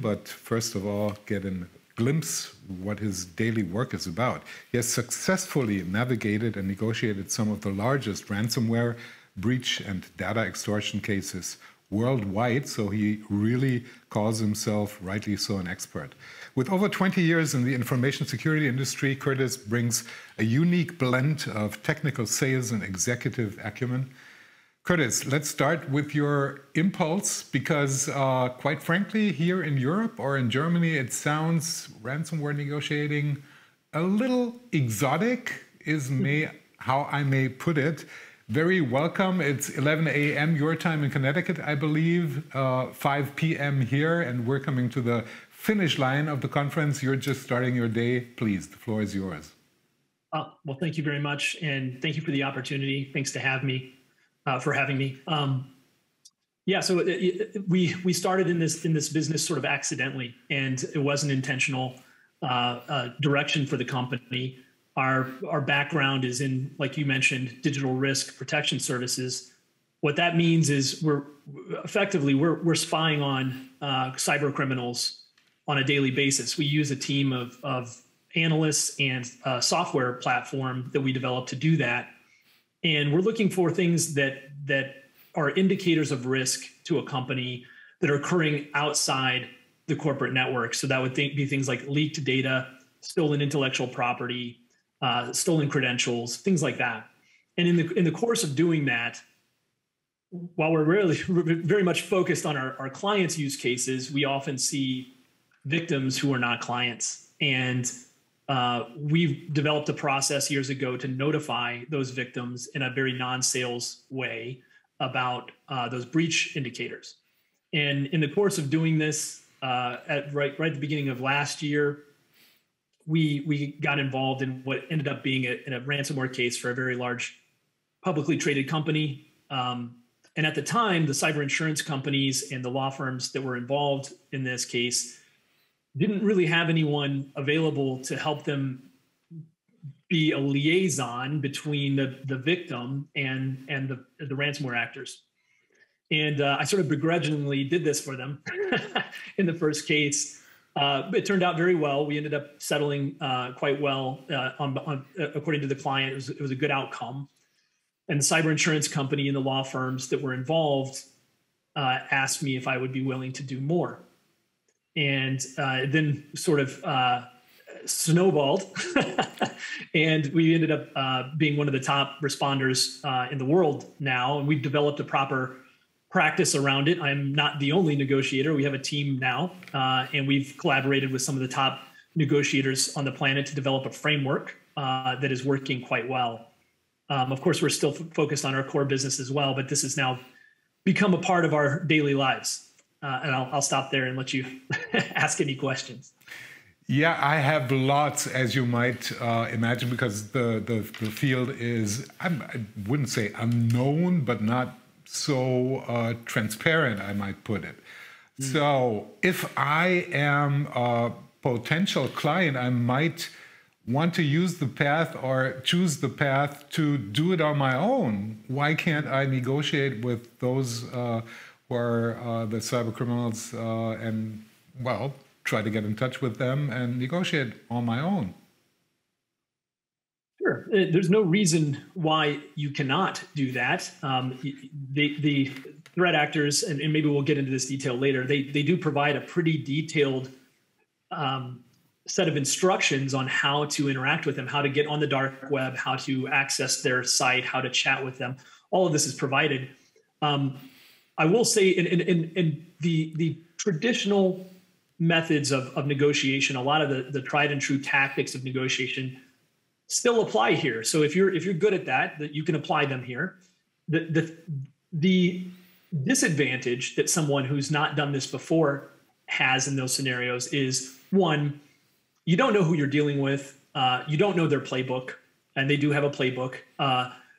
but first of all, get a glimpse what his daily work is about. He has successfully navigated and negotiated some of the largest ransomware, breach, and data extortion cases worldwide, so he really calls himself, rightly so, an expert. With over 20 years in the information security industry, Kurtis brings a unique blend of technical sales and executive acumen. Kurtis, let's start with your impulse, because quite frankly, here in Europe or in Germany, it sounds ransomware negotiating a little exotic, is how I may put it. Very welcome. It's 11 a.m. your time in Connecticut, I believe, 5 p.m. here, and we're coming to the finish line of the conference. You're just starting your day. Please, the floor is yours. Well, thank you very much, and thank you for the opportunity. Thanks for having me. Yeah, so we started in this business sort of accidentally, and it wasn't intentional direction for the company. Our background is in, like you mentioned, digital risk protection services. What that means is we're spying on cyber criminals on a daily basis. We use a team of analysts and a software platform that we developed to do that. And we're looking for things that are indicators of risk to a company that are occurring outside the corporate network. So that would be things like leaked data, stolen intellectual property, stolen credentials, things like that. And in the course of doing that, while we're very much focused on our clients' use cases, we often see victims who are not clients. And we've developed a process years ago to notify those victims in a very non-sales way about those breach indicators. And in the course of doing this, right at the beginning of last year, we got involved in what ended up being a ransomware case for a very large publicly traded company. And at the time, the cyber insurance companies and the law firms that were involved in this case didn't really have anyone available to help them be a liaison between the victim and the ransomware actors. And I sort of begrudgingly did this for them in the first case. It turned out very well. We ended up settling quite well according to the client. It was a good outcome. And the cyber insurance company and the law firms that were involved asked me if I would be willing to do more. And then sort of snowballed. And we ended up being one of the top responders in the world now. And we've developed a proper practice around it. I'm not the only negotiator. We have a team now, and we've collaborated with some of the top negotiators on the planet to develop a framework that is working quite well. Of course, we're still focused on our core business as well, but this has now become a part of our daily lives. And I'll stop there and let you ask any questions. Yeah, I have lots, as you might imagine, because the field is, I wouldn't say unknown, but not so transparent, I might put it. So if I am a potential client, I might want to use the path or choose the path to do it on my own. Why can't I negotiate with those who are the cyber criminals and, well, try to get in touch with them and negotiate on my own? Sure. There's no reason why you cannot do that. The threat actors, and maybe we'll get into this detail later, they do provide a pretty detailed set of instructions on how to interact with them, how to get on the dark web, how to access their site, how to chat with them. All of this is provided. I will say in the traditional methods of negotiation, a lot of the tried and true tactics of negotiation still apply here. So if you're good at that you can apply them here. The disadvantage that someone who's not done this before has in those scenarios is, one, you don't know who you're dealing with. You don't know their playbook, and they do have a playbook.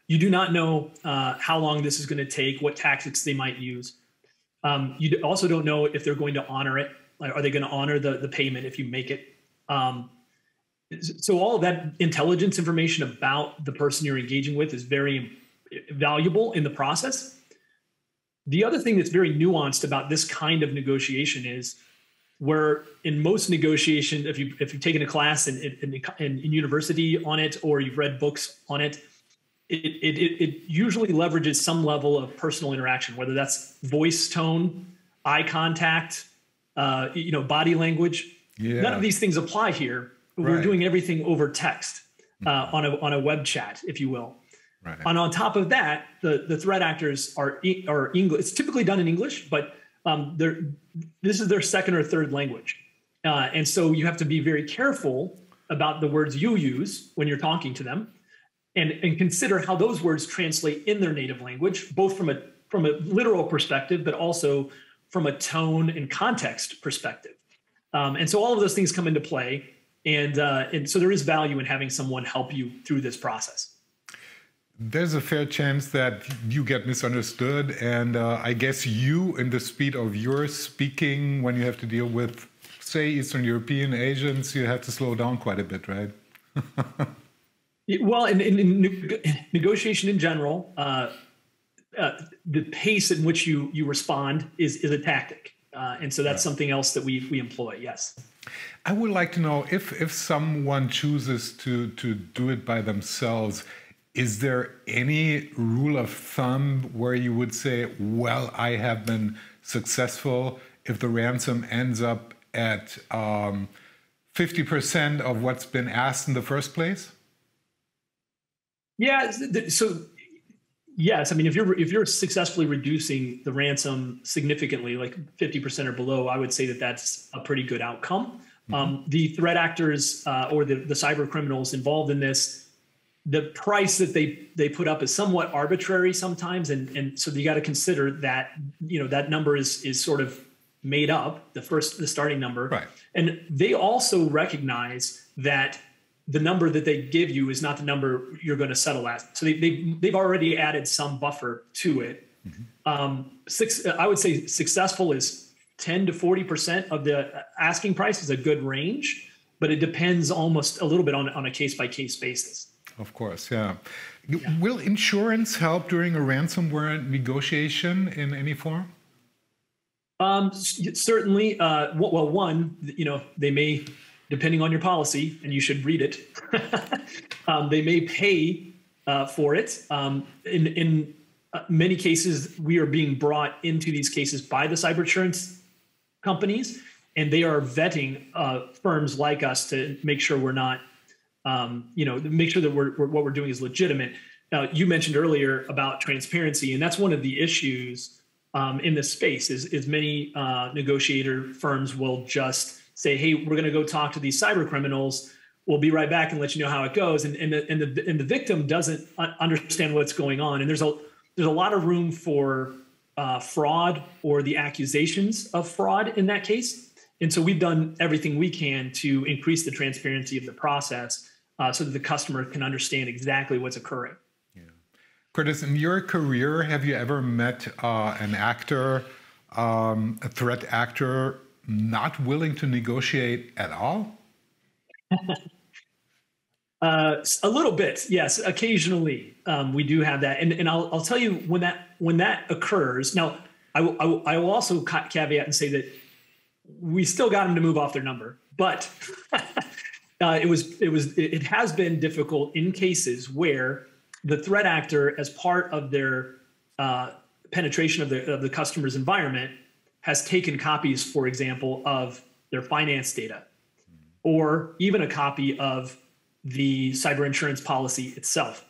You do not know how long this is going to take, what tactics they might use. You also don't know if they're going to honor it. Are they going to honor the payment if you make it? So all of that intelligence information about the person you're engaging with is very valuable in the process. The other thing that's very nuanced about this kind of negotiation is where in most negotiation, if you've taken a class in university on it, or you've read books on it, it usually leverages some level of personal interaction, whether that's voice tone, eye contact, body language. Yeah. None of these things apply here. We're doing everything over text, on a web chat, if you will. Right. And on top of that, the threat actors are English. It's typically done in English, but this is their second or third language. And so you have to be very careful about the words you use when you're talking to them, and consider how those words translate in their native language, both from a literal perspective, but also from a tone and context perspective. And so all of those things come into play. And so there is value in having someone help you through this process. There's a fair chance that you get misunderstood. And I guess you, in the speed of your speaking, when you have to deal with, say, Eastern European agents, you have to slow down quite a bit, right? Well, in negotiation in general, the pace in which you respond is a tactic. And so that's something else that we employ, yes. I would like to know if someone chooses to do it by themselves, is there any rule of thumb where you would say, well, I have been successful if the ransom ends up at 50% of what's been asked in the first place? Yeah. So yes, I mean, if you're successfully reducing the ransom significantly, like 50% or below, I would say that that's a pretty good outcome. The threat actors or the cyber criminals involved in this, the price that they put up is somewhat arbitrary sometimes, and so you got to consider that that number is sort of made up, the starting number, right? And they also recognize that the number that they give you is not the number you're going to settle at. So they've already added some buffer to it. I would say successful is 10 to 40% of the asking price is a good range, but it depends almost a little bit on a case-by-case basis. Of course, yeah. Will insurance help during a ransomware negotiation in any form? Certainly. Well, one, they may, depending on your policy, and you should read it, they may pay for it. In many cases, we are being brought into these cases by the cyber insurance companies, and they are vetting firms like us to make sure we're not, make sure that what we're doing is legitimate. Now, you mentioned earlier about transparency, and that's one of the issues in this space. Is many negotiator firms will just say, "Hey, we're going to go talk to these cyber criminals. We'll be right back and let you know how it goes." And the victim doesn't understand what's going on, and there's a lot of room for fraud or the accusations of fraud in that case. And so we've done everything we can to increase the transparency of the process so that the customer can understand exactly what's occurring. Yeah. Kurtis, in your career, have you ever met an actor, a threat actor, not willing to negotiate at all? A little bit, yes. Occasionally, we do have that, and I'll tell you when that occurs. Now, I will also caveat and say that we still got them to move off their number, but it has been difficult in cases where the threat actor, as part of their penetration of the customer's environment, has taken copies, for example, of their finance data, or even a copy of the cyber insurance policy itself.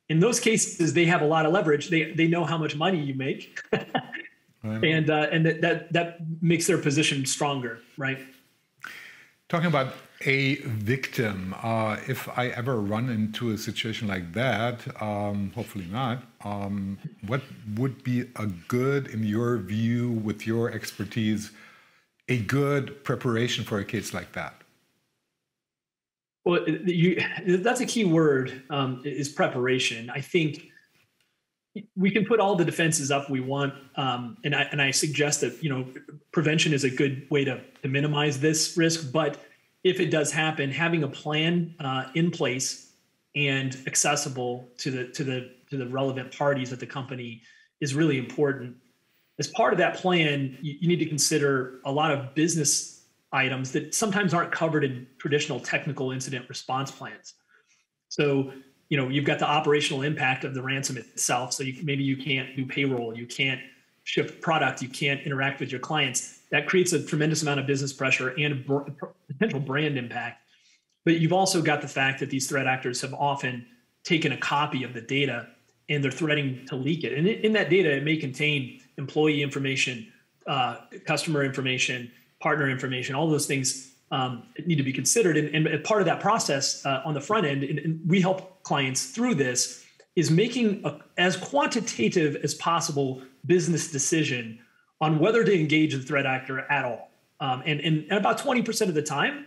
In those cases, they have a lot of leverage. They know how much money you make, and that makes their position stronger, right? Talking about a victim, if I ever run into a situation like that, hopefully not, what would be a good, in your view, with your expertise, a good preparation for a case like that? Well, that's a key word, is preparation. I think we can put all the defenses up we want, and I suggest that prevention is a good way to minimize this risk. But if it does happen, having a plan in place and accessible to the relevant parties at the company is really important. As part of that plan, you need to consider a lot of business items that sometimes aren't covered in traditional technical incident response plans. So, you've got the operational impact of the ransom itself. So maybe you can't do payroll, you can't ship product, you can't interact with your clients. That creates a tremendous amount of business pressure and potential brand impact. But you've also got the fact that these threat actors have often taken a copy of the data and they're threatening to leak it. And in that data, it may contain employee information, customer information, partner information, all those things need to be considered. And part of that process on the front end, and we help clients through this, is making as quantitative as possible business decision on whether to engage the threat actor at all. And about 20% of the time,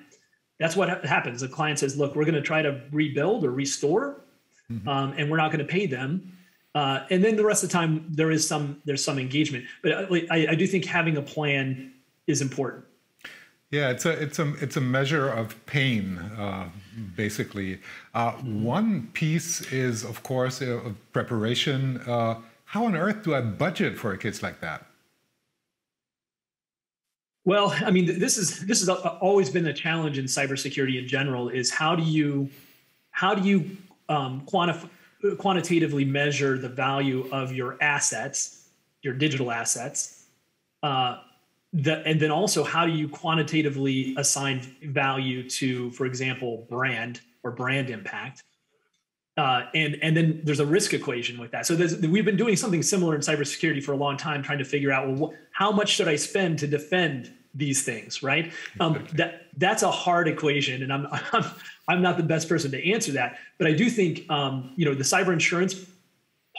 that's what happens. The client says, look, we're going to try to rebuild or restore, and we're not going to pay them. And then the rest of the time, there's some engagement. But I do think having a plan is important. Yeah, it's a measure of pain, basically. One piece is, of course, of preparation. How on earth do I budget for a case like that? Well, I mean, this has always been a challenge in cybersecurity in general. Is how do you quantitatively measure the value of your assets, your digital assets? And then also, how do you quantitatively assign value to, for example, brand or brand impact? And then there's a risk equation with that. So we've been doing something similar in cybersecurity for a long time, trying to figure out, well, how much should I spend to defend these things, right? That's a hard equation, and I'm not the best person to answer that. But I do think the cyber insurance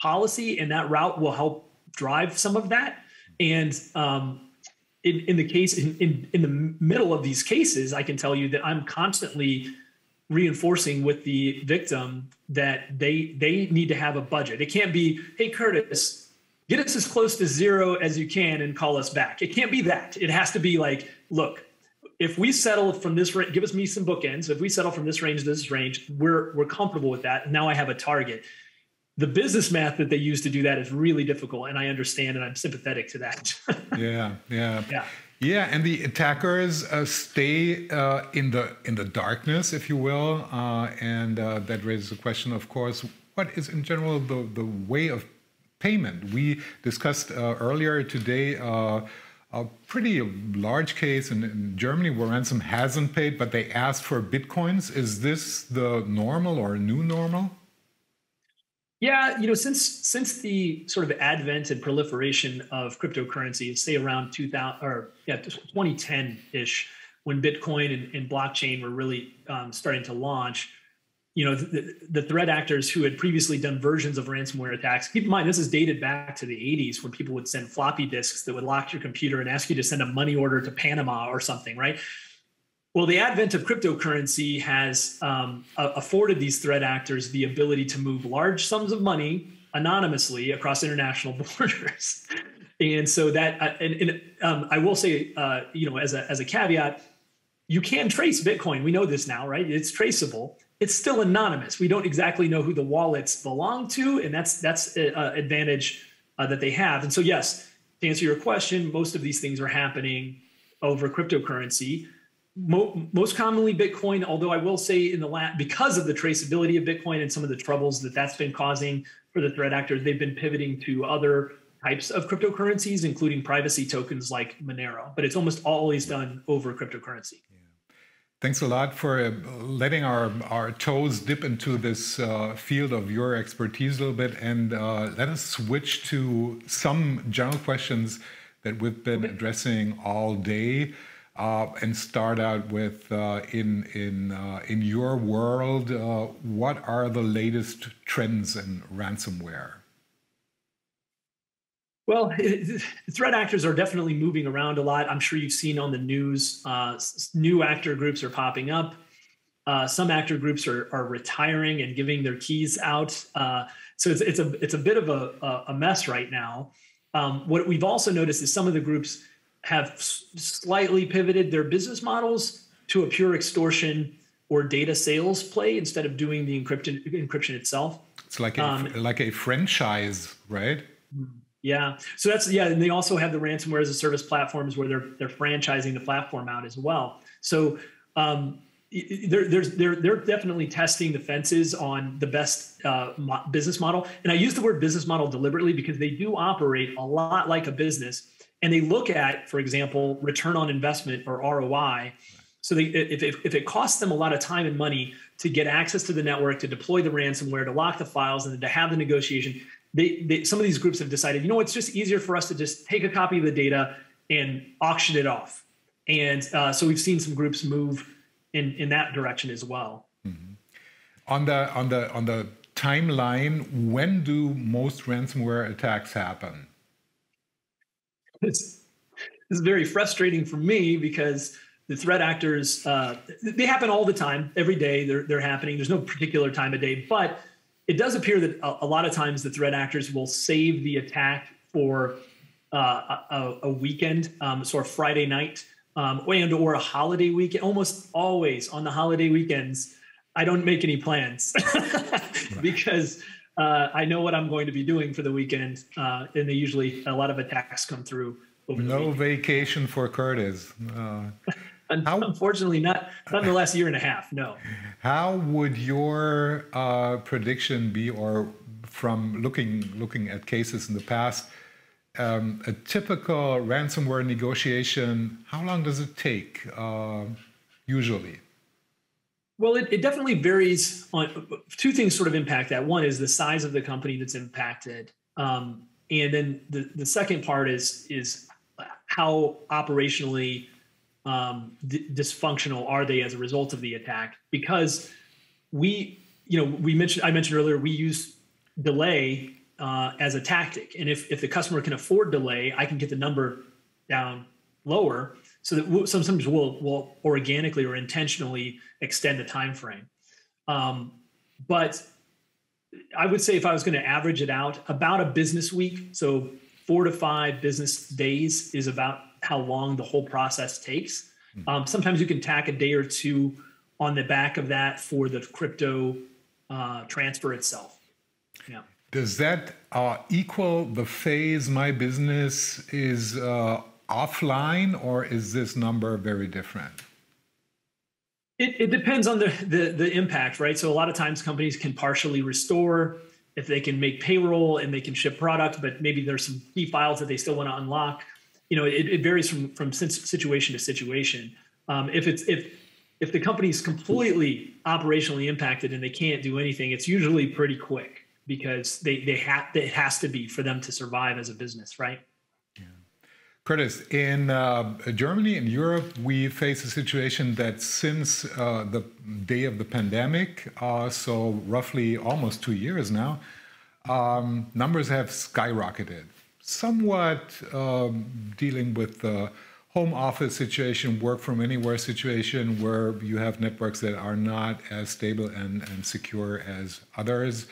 policy and that route will help drive some of that. And in the middle of these cases, I can tell you that I'm constantly reinforcing with the victim that they need to have a budget. It can't be, hey, Kurtis, get us as close to zero as you can and call us back. It can't be that. It has to be like, look, if we settle from this range, give us me some bookends. If we settle from this range to this range, we're comfortable with that. Now I have a target. The business math that they use to do that is really difficult, and I understand, and I'm sympathetic to that. Yeah, and the attackers stay in the darkness, if you will, and that raises the question, of course, what is in general the way of payment? We discussed earlier today a pretty large case in Germany where ransom hasn't paid, but they asked for bitcoins. Is this the normal or new normal? Yeah, since the sort of advent and proliferation of cryptocurrency, say around 2010-ish, when Bitcoin and blockchain were really starting to launch, the threat actors who had previously done versions of ransomware attacks, keep in mind, this is dated back to the 80s when people would send floppy disks that would lock your computer and ask you to send a money order to Panama or something, right? Well, the advent of cryptocurrency has afforded these threat actors the ability to move large sums of money anonymously across international borders. And so that, I will say, as a caveat, you can trace Bitcoin. We know this now, right? It's traceable. It's still anonymous. We don't exactly know who the wallets belong to, and that's an advantage that they have. And so, yes, to answer your question, most of these things are happening over cryptocurrency. Most commonly Bitcoin, although I will say because of the traceability of Bitcoin and some of the troubles that's been causing for the threat actors, they've been pivoting to other types of cryptocurrencies, including privacy tokens like Monero. But it's almost always done over cryptocurrency. Yeah. Thanks a lot for letting our toes dip into this field of your expertise a little bit. And let us switch to some general questions that we've been addressing all day. And start out with in your world, what are the latest trends in ransomware? Well, threat actors are definitely moving around a lot. I'm sure you've seen on the news, new actor groups are popping up. Some actor groups are retiring and giving their keys out. So it's a bit of a mess right now. What we've also noticed is some of the groups have slightly pivoted their business models to a pure extortion or data sales play instead of doing the encryption itself. It's like a franchise, right? Yeah. So that's, yeah. And they also have the ransomware as a service platforms where they're franchising the platform out as well. So they're definitely testing the fences on the best business model. And I use the word business model deliberately because they do operate a lot like a business. And they look at, for example, return on investment or ROI. So if it costs them a lot of time and money to get access to the network, to deploy the ransomware, to lock the files, and to have the negotiation, some of these groups have decided, it's just easier for us to just take a copy of the data and auction it off. And so we've seen some groups move in that direction as well. Mm-hmm. On the timeline, when do most ransomware attacks happen? This is very frustrating for me because the threat actors, they happen all the time, every day they're happening. There's no particular time of day, but it does appear that a lot of times the threat actors will save the attack for a weekend, sort of Friday night, and or a holiday weekend. Almost always on the holiday weekends, I don't make any plans because I know what I'm going to be doing for the weekend, and they usually, a lot of attacks come through over the weekend. Vacation for Kurtis. Unfortunately, not in the last year and a half, no. How would your prediction be, or from looking at cases in the past, a typical ransomware negotiation, how long does it take usually? Well, it definitely varies on two things sort of impact that. One is the size of the company that's impacted. And then the second part is how operationally dysfunctional are they as a result of the attack? Because I mentioned earlier, we use delay as a tactic. And if the customer can afford delay, I can get the number down lower so that sometimes we'll organically or intentionally extend the time frame. But I would say if I was going to average it out, about a business week, so 4 to 5 business days is about how long the whole process takes. Sometimes you can tack a day or two on the back of that for the crypto transfer itself. Yeah. Does that equal the phase my business is offline, or is this number very different? It depends on the impact, right? So a lot of times companies can partially restore if they can make payroll and they can ship product, but maybe there's some key files that they still want to unlock. It varies from situation to situation. If the company's completely operationally impacted and they can't do anything, it's usually pretty quick because it has to be for them to survive as a business, right? Kurtis, in Germany and Europe, we face a situation that since the day of the pandemic, so roughly almost 2 years now, numbers have skyrocketed. Somewhat dealing with the home office situation, work from anywhere situation, where you have networks that are not as stable and secure as others.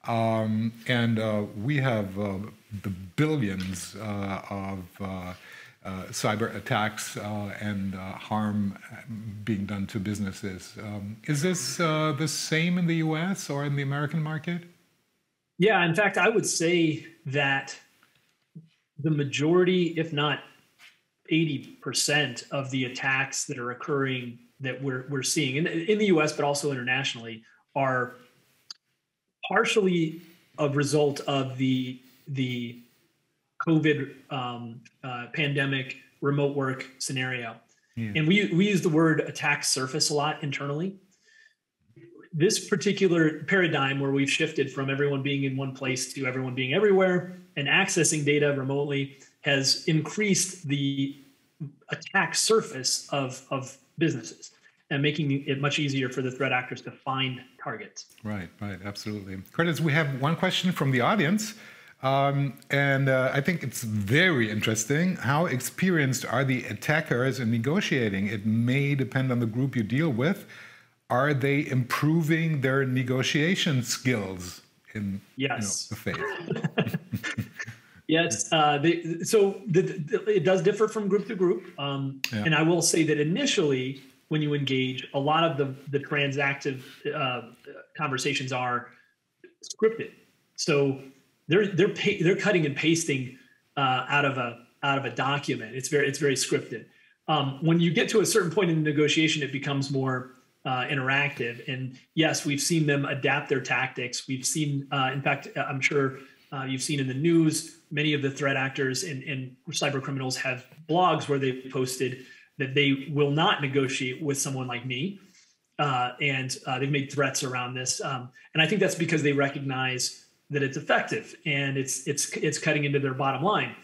We have the billions of cyber attacks and harm being done to businesses. Is this the same in the US or in the American market? Yeah, in fact, I would say that the majority, if not 80% of the attacks that are occurring that we're seeing in the US, but also internationally, are partially a result of the COVID pandemic remote work scenario. Yeah. And we use the word attack surface a lot internally. This particular paradigm where we've shifted from everyone being in one place to everyone being everywhere and accessing data remotely has increased the attack surface of businesses and making it much easier for the threat actors to find targets. Right, absolutely. Kurtis, we have one question from the audience. I think it's very interesting. How experienced are the attackers in negotiating? It may depend on the group you deal with. Are they improving their negotiation skills in the phase? Yes. It does differ from group to group. And I will say that initially, when you engage, a lot of the transactive conversations are scripted. So they're cutting and pasting out of a document. It's very scripted. When you get to a certain point in the negotiation, it becomes more interactive. And yes, we've seen them adapt their tactics. We've seen, in fact, I'm sure you've seen in the news, many of the threat actors and cyber criminals have blogs where they've posted that they will not negotiate with someone like me. And they've made threats around this. And I think that's because they recognize that it's effective and it's cutting into their bottom line.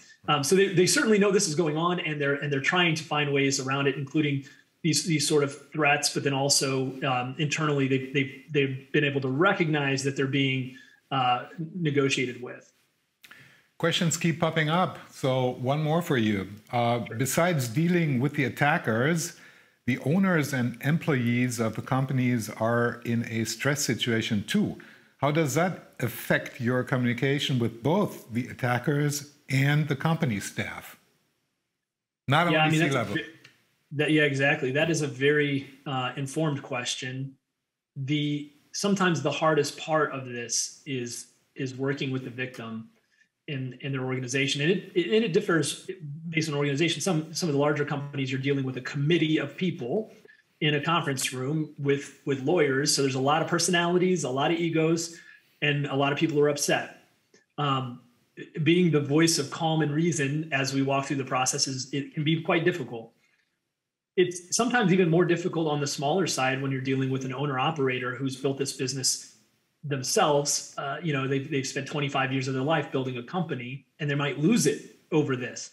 So they certainly know this is going on, and they're trying to find ways around it, including these sort of threats. But then also internally, they've been able to recognize that they're being negotiated with. Questions keep popping up. So one more for you. Besides dealing with the attackers, the owners and employees of the companies are in a stress situation too. How does that affect your communication with both the attackers and the company staff? Not only C-level. Yeah, exactly. That is a very informed question. Sometimes the hardest part of this is working with the victim in their organization, and it differs based on organization. Some of the larger companies, you're dealing with a committee of people in a conference room with lawyers. So there's a lot of personalities, a lot of egos, and a lot of people are upset. Being the voice of calm and reason as we walk through the processes, it can be quite difficult. It's sometimes even more difficult on the smaller side when you're dealing with an owner operator who's built this business themselves. They've spent 25 years of their life building a company, and they might lose it over this.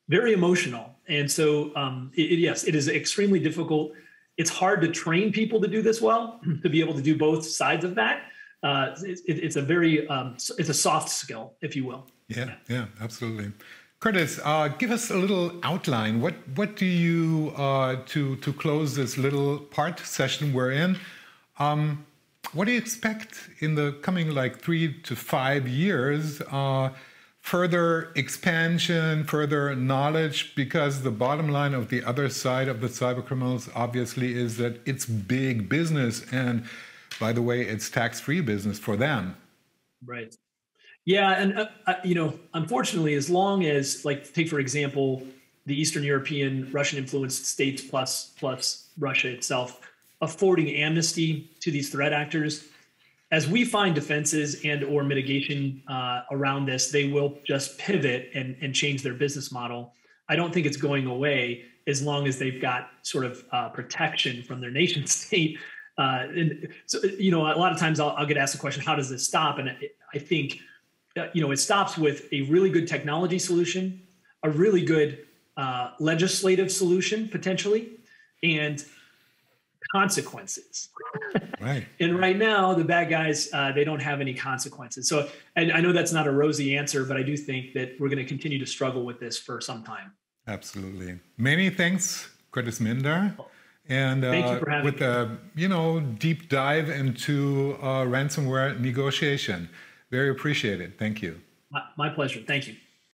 Very emotional. And so, yes, it is extremely difficult. It's hard to train people to do this well, to be able to do both sides of that. It's a soft skill, if you will. Yeah, absolutely. Kurtis, give us a little outline. What do you, to close this little part session we're in, what do you expect in the coming 3 to 5 years? Further expansion, further knowledge, because the bottom line of the other side of the cyber criminals obviously is that it's big business, and by the way, it's tax-free business for them. Right. Yeah, and unfortunately, as long as, take for example, the Eastern European, Russian-influenced states plus Russia itself, affording amnesty to these threat actors, as we find defenses and or mitigation around this, they will just pivot and change their business model. I don't think it's going away as long as they've got sort of protection from their nation state. And so, a lot of times I'll get asked the question, how does this stop? And I think, it stops with a really good technology solution, a really good legislative solution, potentially, and consequences. Right. And right now, the bad guys, they don't have any consequences. So, and I know that's not a rosy answer, but I do think that we're going to continue to struggle with this for some time. Absolutely. Many thanks, Kurtis Minder. And thank you for having with a deep dive into ransomware negotiation. Very appreciated. Thank you. My pleasure. Thank you.